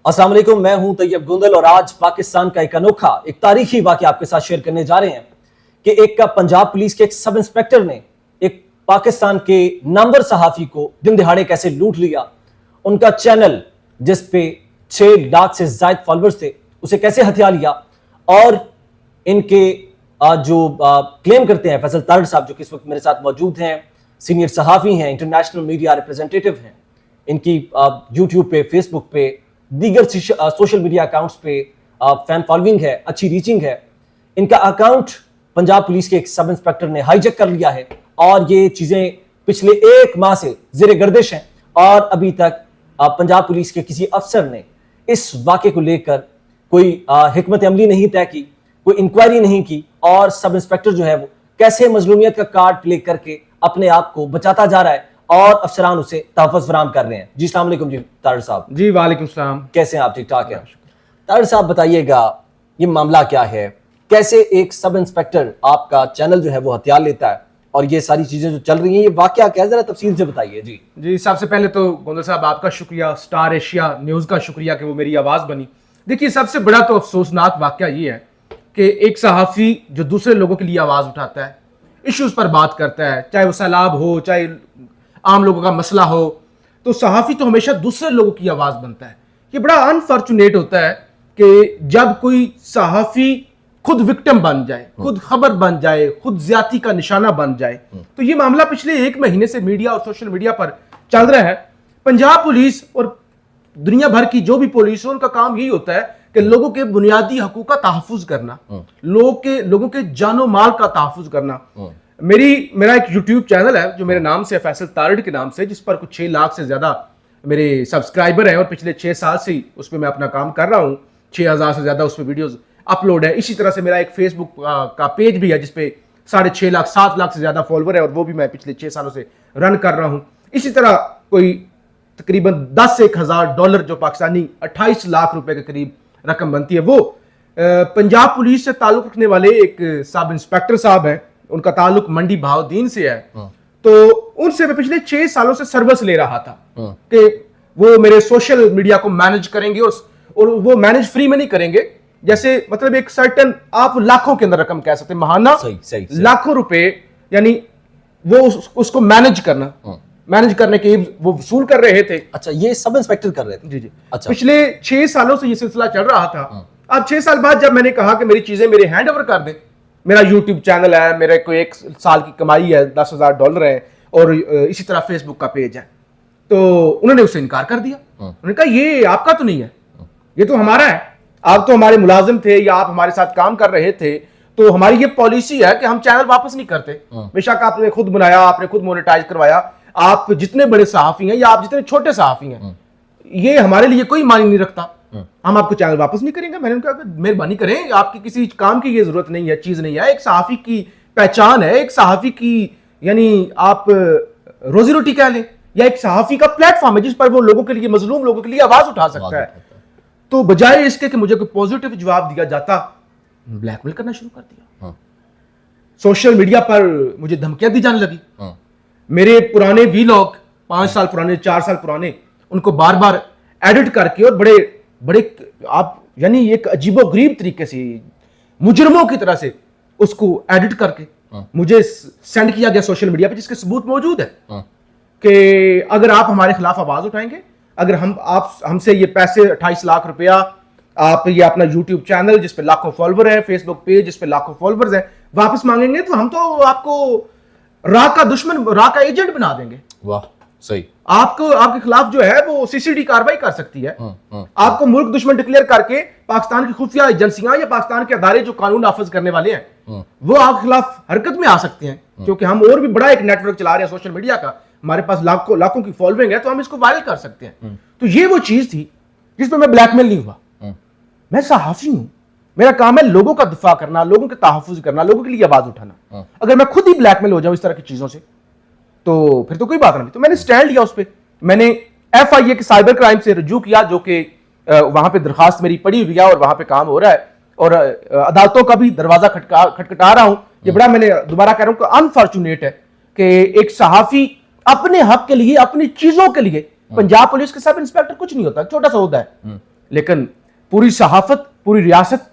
अस्सलाम वालेकुम, मैं हूं तैयब गुंदल और आज पाकिस्तान का एक अनोखा एक तारीखी वाकया आपके साथ शेयर करने जा रहे हैं कि एक पंजाब पुलिस के एक सब इंस्पेक्टर ने एक पाकिस्तान के नामवर सहाफी को दिन दिहाड़े कैसे लूट लिया। उनका चैनल जिस पे 6 लाख से ज्यादा फॉलोअर्स थे उसे कैसे हथिया लिया और इनके जो क्लेम करते हैं फैसल तारड़ साहब, जो कि इस वक्त मेरे साथ मौजूद हैं, सीनियर सहाफी हैं, इंटरनेशनल मीडिया रिप्रेजेंटेटिव हैं। इनकी यूट्यूब पे, फेसबुक पे, दीगर सोशल मीडिया अकाउंट्स पे फैन फॉलोइंग है, अच्छी रीचिंग है। इनका अकाउंट पंजाब पुलिस के एक सब इंस्पेक्टर ने हाईजैक कर लिया है और ये चीजें पिछले 1 माह से ज़ेरे गर्दिश हैं और अभी तक पंजाब पुलिस के किसी अफसर ने इस वाक़े को लेकर कोई हिकमत अमली नहीं तय की, कोई इंक्वायरी नहीं की और सब इंस्पेक्टर जो है वो कैसे मजलूमियत का कार्ड प्ले करके अपने आप को बचाता जा रहा है और अफसरान उसे तहफ़्फ़ुज़ फराहम कर रहे हैं। जी अस्सलाम वालेकुम जी तारड़ साहब। जी वालेकुम सलाम। कैसे हैं आप? ठीक ठाक हैं? तारड़ साहब बताइएगा ये मामला क्या है, कैसे एक सब इंस्पेक्टर आपका चैनल जो है वो हथियार लेता है और ये सारी चीजें जो चल रही हैं, ये वाकया क्या है, जरा तफसील से बताइए। जी सबसे पहले तो गुंदल साहब आपका शुक्रिया, स्टार एशिया न्यूज़ का शुक्रिया कि वो मेरी आवाज़ बनी। देखिए सबसे बड़ा तो अफसोसनाक वाकया ये है कि एक सहाफ़ी जो दूसरे लोगों के लिए आवाज़ उठाता है, इश्यूज़ पर बात करता है, चाहे वो सैलाब हो, चाहे आम लोगों का मसला हो, तो सहाफ़ी तो हमेशा दूसरे लोगों की आवाज़ बनता है। ये बड़ा अनफॉर्चुनेट होता है कि जब कोई सहाफ़ी खुद विक्टिम बन जाए, खुद खबर बन जाए, खुद ज्यादती का निशाना बन जाए। तो ये मामला पिछले 1 महीने से मीडिया और सोशल मीडिया पर चल रहा है। पंजाब पुलिस और दुनिया भर की जो भी पुलिस हो, उनका काम यही होता है कि लोगों के बुनियादी हकूक का तहफ़्फ़ुज़ करना, लोगों के जानो माल का तहफ़्फ़ुज़ करना। मेरा एक यूट्यूब चैनल है जो मेरे नाम से, फैसल तारड़ के नाम से, जिस पर कुछ 6 लाख से ज्यादा मेरे सब्सक्राइबर हैं और पिछले 6 साल से उस पर मैं अपना काम कर रहा हूँ। 6000 से ज्यादा उस पर वीडियोज अपलोड है। इसी तरह से मेरा एक फेसबुक का पेज भी है जिसपे 6.5 लाख 7 लाख से ज्यादा फॉलोवर है और वो भी मैं पिछले 6 सालों से रन कर रहा हूँ। इसी तरह कोई तकरीबन 10 से 1,000 डॉलर जो पाकिस्तानी 28 लाख रुपए के करीब रकम बनती है, वो पंजाब पुलिस से ताल्लुक रखने वाले एक सब इंस्पेक्टर साहब हैं। उनका ताल्लुक मंडी बहाउद्दीन से है। तो उनसे मैं पिछले 6 सालों से सर्विस ले रहा था कि वो मेरे सोशल मीडिया को मैनेज करेंगे और वो मैनेज फ्री में नहीं करेंगे। जैसे मतलब एक सर्टन, आप लाखों के अंदर रकम कह सकते हैं, महाना सही। लाखों रुपए, यानी वो उसको मैनेज करना, मैनेज करने के वो वसूल कर रहे थे। अच्छा, ये सब इंस्पेक्टर कर रहे थे? जी। अच्छा, पिछले 6 सालों से ये सिलसिला चल रहा था। अब 6 साल बाद जब मैंने कहा कि मेरी चीजें मेरे हैंड ओवर कर दें, मेरा यूट्यूब चैनल है, मेरे को 1 साल की कमाई है, 10,000 डॉलर है और इसी तरह फेसबुक का पेज है, तो उन्होंने उससे इनकार कर दिया। उन्होंने कहा ये आपका तो नहीं है, ये तो हमारा है। आप तो हमारे मुलाजिम थे या आप हमारे साथ काम कर रहे थे, तो हमारी ये पॉलिसी है कि हम चैनल वापस नहीं करते। बेशक आपने खुद बनाया, आपने खुद मोनेटाइज करवाया, आप जितने बड़े सहाफी हैं या आप जितने छोटे सहाफी हैं, ये हमारे लिए कोई मायने नहीं रखता, हम आपको चैनल वापस नहीं करेंगे। मैंने कहा मेहरबानी करें, आपकी किसी काम की ये जरूरत नहीं है, चीज नहीं है। एक सहाफी की पहचान है, एक सहाफी की यानी आप रोजी रोटी कह लें, या एक सहाफी का प्लेटफॉर्म है जिस पर वो लोगों के लिए, मजलूम लोगों के लिए आवाज उठा सकता है। तो बजाय इसके कि मुझे कोई पॉजिटिव जवाब दिया जाता, ब्लैकमेल करना शुरू कर दिया। सोशल मीडिया पर मुझे धमकियां दी जाने लगी। मेरे पुराने वीलॉग 5 साल पुराने, 4 साल पुराने, उनको बार बार एडिट करके और बड़े आप यानी एक अजीबोगरीब तरीके से, मुजरिमों की तरह से उसको एडिट करके मुझे सेंड किया गया सोशल मीडिया पे, जिसके सबूत मौजूद है कि अगर आप हमारे खिलाफ आवाज उठाएंगे, अगर आप हमसे ये पैसे 28 लाख रुपया, आप ये अपना यूट्यूब चैनल जिस पे लाखों फॉलोवर है, फेसबुक पेज जिस पे लाखों फॉलोवर्स हैं, वापस मांगेंगे, तो हम तो आपको रा का दुश्मन, रा का एजेंट बना देंगे। वाह, सही। आपके खिलाफ जो है वो सीसीडी कार्रवाई कर सकती है। आपको मुल्क दुश्मन डिक्लेयर करके पाकिस्तान की खुफिया एजेंसियां या पाकिस्तान के अदारे जो कानून नाफिज करने वाले हैं, वो आपके खिलाफ हरकत में आ सकते हैं। क्योंकि हम और भी बड़ा एक नेटवर्क चला रहे हैं सोशल मीडिया का, हमारे पास लाखों की फॉलोइंग है, तो हम इसको वायरल कर सकते हैं। तो ये वो चीज थी जिसपे मैं ब्लैकमेल नहीं हुआ। मैं सहाफी हूं, मेरा काम है लोगों का दिफा करना, लोगों के तहफ़्फ़ुज़ करना, लोगों के लिए आवाज उठाना। अगर मैं खुद ही ब्लैकमेल हो जाऊं इस तरह की चीजों से, तो फिर तो कोई बात नहीं। तो मैंने स्टैंड लिया उस पर। मैंने FIA के साइबर क्राइम से रुजू किया, जो कि वहां पे दरखास्त मेरी पड़ी हुई है और वहां पे काम हो रहा है, और अदालतों का भी दरवाजा खटखटा रहा हूं। ये बड़ा, मैंने दोबारा कह रहा हूं कि अनफॉर्चुनेट है कि एक सहाफी अपने हक के लिए, अपनी चीजों के लिए, पंजाब पुलिस के सब इंस्पेक्टर कुछ नहीं होता, छोटा सा होता है, लेकिन पूरी सहाफत, पूरी रियासत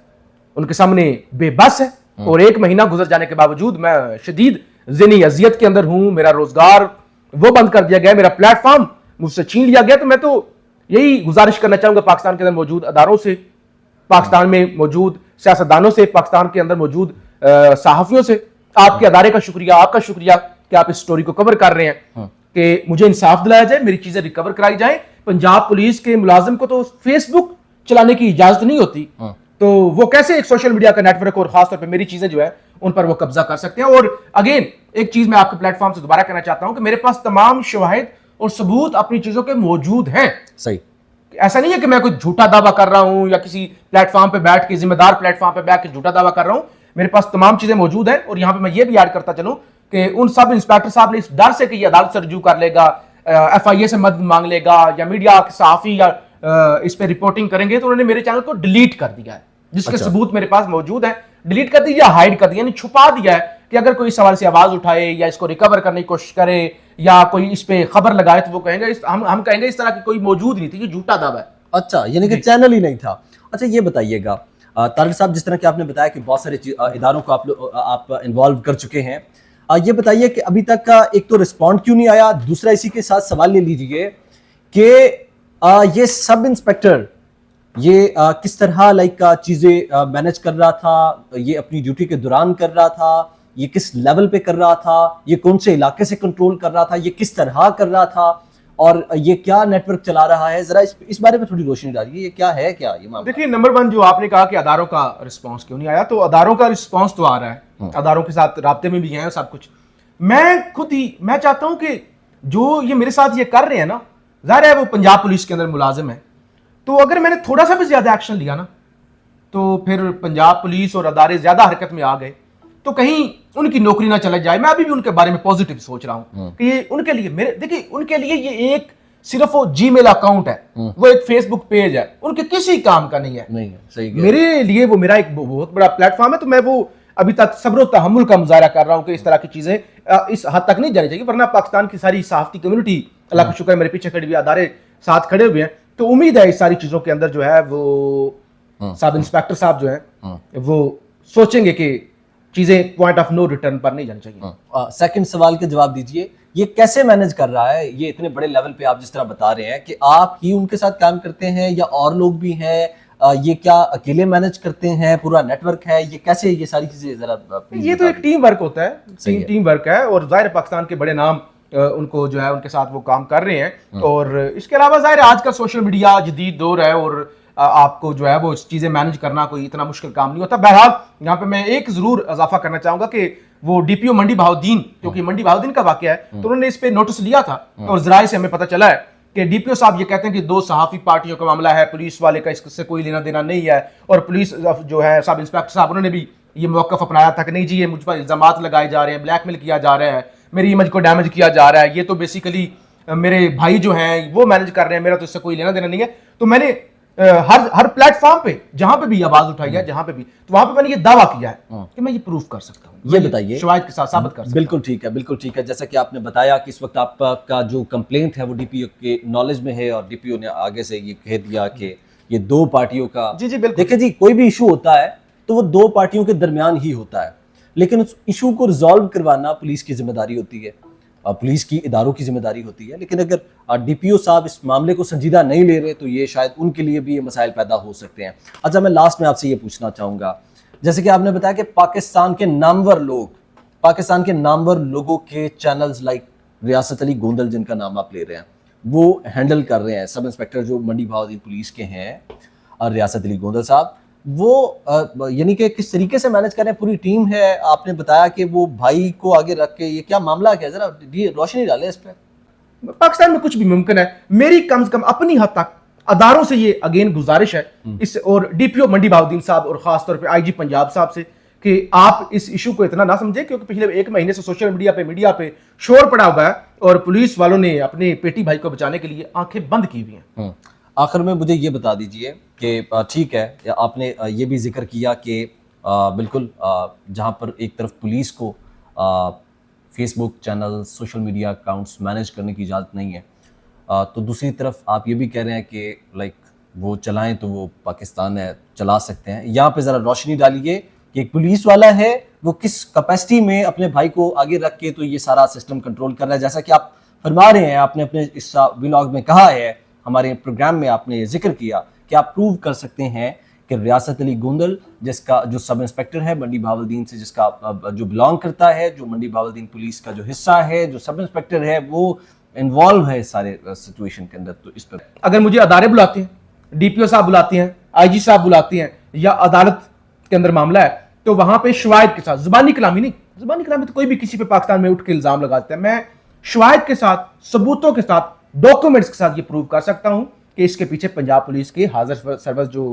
उनके सामने बेबस है। और 1 महीना गुजर जाने के बावजूद मैं शदीद ज़हनी अजियत के अंदर हूं। मेरा रोजगार वो बंद कर दिया गया, मेरा प्लेटफॉर्म मुझसे छीन लिया गया। तो मैं तो यही गुजारिश करना चाहूंगा पाकिस्तान के अंदर मौजूद अदारों से, पाकिस्तान में मौजूद सियासतदानों से, पाकिस्तान के अंदर मौजूद सहाफियों से, आपके अदारे का शुक्रिया, आपका शुक्रिया कि आप इस स्टोरी को कवर कर रहे हैं कि मुझे इंसाफ दिलाया जाए, मेरी चीजें रिकवर कराई जाए। पंजाब पुलिस के मुलाजिम को तो फेसबुक चलाने की इजाजत नहीं होती, तो वो कैसे एक सोशल मीडिया का नेटवर्क और खासतौर पे मेरी चीजें जो है उन पर वो कब्जा कर सकते हैं। और अगेन एक चीज मैं आपके प्लेटफॉर्म से दोबारा कहना चाहता हूं कि मेरे पास तमाम शवाहिद और सबूत अपनी चीजों के मौजूद हैं। सही, ऐसा नहीं है कि मैं कोई झूठा दावा कर रहा हूं या किसी प्लेटफॉर्म पे बैठ के, जिम्मेदार प्लेटफॉर्म पे बैठ के झूठा दावा कर रहा हूं। मेरे पास तमाम चीजें मौजूद हैं। और यहां पे मैं ये भी ऐड करता चलूं कि उन सब इंस्पेक्टर साहब ने इस डर से कि ये अदालत से रजू कर लेगा, FIA से मदद मांग लेगा या मीडिया सहाफी या इस पे रिपोर्टिंग करेंगे, तो उन्होंने मेरे चैनल को डिलीट कर दिया है, जिसके सबूत मेरे पास मौजूद है। डिलीट कर दिया, हाइड कर दिया, यानी छुपा दिया है कि अगर कोई सवाल से आवाज उठाए या इसको रिकवर करने की कोशिश करे या कोई इस पे खबर लगाए तो वो कहेंगे हम कहेंगे इस तरह की कोई मौजूद नहीं थी, ये झूठा दावा है। अच्छा, यानी कि चैनल ही नहीं था। अच्छा, ये बताइएगा तारिक साहब, जिस तरह कि आपने बताया कि बहुत सारे इदारों को आप इन्वॉल्व कर चुके हैं, ये बताइए कि अभी तक का एक तो रिस्पॉन्ड क्यों नहीं आया। दूसरा, इसी के साथ सवाल ले लीजिए कि ये सब इंस्पेक्टर ये किस तरह चीजें मैनेज कर रहा था, ये अपनी ड्यूटी के दौरान कर रहा था, ये किस लेवल पे कर रहा था, ये कौन से इलाके से कंट्रोल कर रहा था, ये किस तरह कर रहा था, और ये क्या नेटवर्क चला रहा है। जरा इस बारे में थोड़ी रोशनी डालिए, ये क्या है, क्या ये मामला? देखिए, नंबर 1 जो आपने कहा कि अदारों का रिस्पांस क्यों नहीं आया, तो अदारों का रिस्पांस तो आ रहा है, अदारों के साथ राब्ते में भी हैं सब कुछ। मैं चाहता हूं कि जो ये मेरे साथ ये कर रहे हैं ना, जाहिर है वो पंजाब पुलिस के अंदर मुलाजिम है, तो अगर मैंने थोड़ा सा भी ज्यादा एक्शन लिया ना, तो फिर पंजाब पुलिस और अदारे ज्यादा हरकत में आ गए तो कहीं उनकी नौकरी ना चले जाए। मैं अभी भी उनके बारे में पॉजिटिव सोच रहा हूं कि ये उनके लिए, देखिए उनके लिए ये एक सिर्फ वो जीमेल अकाउंट है, वो एक फेसबुक पेज है, उनके किसी काम का नहीं है। नहीं है, सही है। मेरे लिए वो मेरा एक बहुत बड़ा प्लेटफॉर्म है, तो मैं वो अभी तक सब्र और तहम्मुल का मुजाहरा कर रहा हूं कि इस तरह की चीजें इस हद तक नहीं जानी चाहिए, वरना पाकिस्तान की सारी सहाफती कम्युनिटी, अल्लाह का शुक्र है मेरे पीछे खड़ी हुई अदारे साथ खड़े हुए हैं, तो उम्मीद है इस सारी चीजों के अंदर जो है वो सब इंस्पेक्टर साहब जो है वो सोचेंगे कि चीजें पॉइंट ऑफ नो रिटर्न पर नहीं जानी चाहिए। सेकंड सवाल के जवाब दीजिए, ये कैसे मैनेज कर रहा है, ये इतने बड़े लेवल पे आप जिस तरह बता रहे हैं कि आप ही उनके साथ काम करते हैं या और लोग भी हैं, ये क्या अकेले मैनेज करते हैं, पूरा नेटवर्क है, ये कैसे, ये सारी चीजें जरा ये तो एक टीम वर्क होता है, टीम वर्क है, और जाहिर पाकिस्तान के बड़े नाम उनको जो है उनके साथ वो काम कर रहे हैं। और इसके अलावा जाहिर आज का सोशल मीडिया जदीद दौर है और आपको जो है वो चीजें मैनेज करना कोई इतना मुश्किल काम नहीं होता। बहरहाल यहाँ पे मैं एक जरूर इजाफा करना चाहूंगा कि वो DPO मंडी बहाउद्दीन, क्योंकि मंडी बहाउद्दीन का वाकया है, तो उन्होंने इस पे नोटिस लिया था और जराये से हमें पता चला है कि DPO साहब ये कहते हैं कि 2 सहाफी पार्टियों का मामला है, पुलिस वाले का इससे कोई लेना देना नहीं है। और पुलिस जो है सब इंस्पेक्टर साहब उन्होंने भी ये मौकफ अपनाया था कि नहीं जी, ये मुझ पर इल्जामात लगाए जा रहे हैं, ब्लैकमेल किया जा रहा है, मेरी इमेज को डैमेज किया जा रहा है, ये तो बेसिकली मेरे भाई जो हैं वो मैनेज कर रहे हैं, मेरा तो इससे कोई लेना देना नहीं है। तो मैंने हर प्लेटफॉर्म पे जहां पे भी आवाज उठाई है, जहां पे भी, तो वहां पे मैंने ये दावा किया है कि मैं ये प्रूफ कर सकता हूं, ये बताइए, शवाहिद के साथ साबित कर सकता हूं। बिल्कुल ठीक है, बिल्कुल ठीक है। जैसा कि आपने बताया कि इस वक्त आपका जो कंप्लेंट है वो DPO के नॉलेज में है और DPO ने आगे से ये कह दिया कि ये 2 पार्टियों का, जी बिल्कुल। देखिए जी, कोई भी इशू होता है तो वो 2 पार्टियों के दरमियान ही होता है, लेकिन उस इशू को रिजॉल्व करवाना पुलिस की जिम्मेदारी होती है, पुलिस की इदारों की जिम्मेदारी होती है। लेकिन अगर DPO साहब इस मामले को संजीदा नहीं ले रहे तो ये शायद उनके लिए भी ये मसाइल पैदा हो सकते हैं। अच्छा, मैं लास्ट में आपसे ये पूछना चाहूँगा, जैसे कि आपने बताया कि पाकिस्तान के नामवर लोगों के चैनल्स लाइक रियासत अली गोंदल, जिनका नाम आप ले रहे हैं, वो हैंडल कर रहे हैं, सब इंस्पेक्टर जो मंडी बहाउद्दीन पुलिस के हैं और रियासत अली गोंदल साहब, वो यानी कि किस तरीके से मैनेज कर रहे हैं, पूरी टीम है। आपने बताया कि वो भाई को आगे रख के, ये क्या मामला है, जरा रोशनी डालें इस पर। पाकिस्तान में कुछ भी मुमकिन है, मेरी कम से कम अपनी हद तक अदारों से ये अगेन गुजारिश है इस, और DPO मंडी बहाउद्दीन साहब और खासतौर पे IG पंजाब साहब से कि आप इस इशू को इतना ना समझे, क्योंकि पिछले 1 महीने से सोशल मीडिया पे शोर पड़ा हुआ है और पुलिस वालों ने अपने पेटी भाई को बचाने के लिए आंखें बंद की हुई हैं। आखिर में मुझे ये बता दीजिए कि ठीक है, आपने ये भी जिक्र किया कि बिल्कुल जहाँ पर एक तरफ पुलिस को Facebook channel, social media accounts manage करने की इजाज़त नहीं है, तो दूसरी तरफ आप ये भी कह रहे हैं कि वो चलाएं तो वो पाकिस्तान है चला सकते हैं। यहाँ पे ज़रा रोशनी डालिए कि एक पुलिस वाला है वो किस कैपेसिटी में अपने भाई को आगे रख के तो ये सारा सिस्टम कंट्रोल कर रहा है। जैसा कि आप फरमा रहे हैं, आपने अपने इस व्लॉग में कहा है, हमारे प्रोग्राम में आपने ये जिक्र किया कि आप प्रूव कर सकते हैं कि रियासत अली गोंदल, जिसका जो सब इंस्पेक्टर है मंडी बहावलदीन से, जिसका जो बिलोंग करता है, जो मंडी बहावलदीन पुलिस का जो हिस्सा है, जो सब इंस्पेक्टर है, वो इन्वॉल्व है इस सारे सिचुएशन के अंदर। तो इस पर अगर मुझे अदारे बुलाते हैं, डीपीओ साहब बुलाते हैं, आईजी साहब बुलाते हैं, या अदालत के अंदर मामला है, तो वहां पे शवाहिद के साथ, जुबानी कलामी नहीं, जुबानी कलामी तो कोई भी किसी पे पाकिस्तान में उठ के इल्जाम लगाता है, मैं शवाहिद के साथ, सबूतों के साथ, डॉक्यूमेंट्स के साथ ये प्रूव कर सकता हूं कि इसके पीछे पंजाब पुलिस के हाजिर सर्विस जो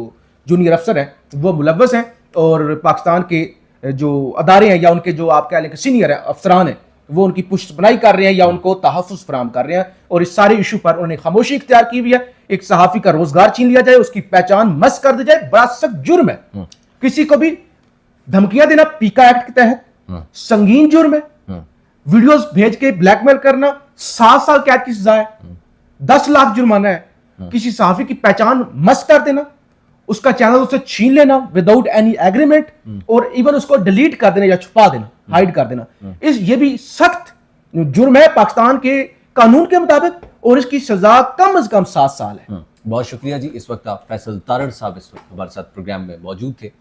जूनियर अफसर हैं वो मुलव्वस हैं, और पाकिस्तान के जो अदारे हैं या उनके जो आप कह लें कि सीनियर अफसरान हैं वो उनकी पुष्टबनाई कर रहे हैं या उनको तहफ़्फ़ुज़ फराहम कर रहे हैं, और इस सारे इशू पर उन्होंने खामोशी इख्तियार की हुई है। एक सहाफ़ी का रोजगार छीन लिया जाए, उसकी पहचान मस कर दी जाए, बड़ा सख्त जुर्म है। किसी को भी धमकियां देना पीका एक्ट के तहत संगीन जुर्म है। वीडियोस भेज के ब्लैकमेल करना 7 साल कैद की सजा है, 10 लाख जुर्माना है। किसी सहाफी की पहचान मस कर देना, उसका चैनल उससे छीन लेना विदाउट एनी एग्रीमेंट, और इवन उसको डिलीट कर देना या छुपा देना, हाइड कर देना, ये भी सख्त जुर्म है पाकिस्तान के कानून के मुताबिक, और इसकी सजा कम से कम 7 साल है। बहुत शुक्रिया जी। इस वक्त आप फैसल तारड़ साहब इस वक्त हमारे साथ प्रोग्राम में मौजूद थे,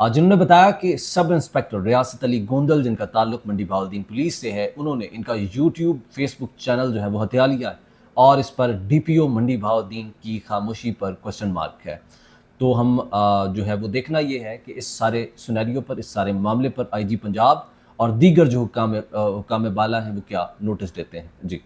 जिन्होंने बताया कि सब इंस्पेक्टर रियासत अली गोंदल, जिनका ताल्लुक मंडी बहावलदीन पुलिस से है, उन्होंने इनका यूट्यूब फेसबुक चैनल जो है वो हथिया लिया है, और इस पर डीपीओ मंडी बहावलदीन की खामोशी पर क्वेश्चन मार्क है। तो हम जो है वो देखना ये है कि इस सारे सिनेरियो पर, इस सारे मामले पर आईजी पंजाब और दीगर जो हुक्काम बाला हैं वो क्या नोटिस देते हैं। जी।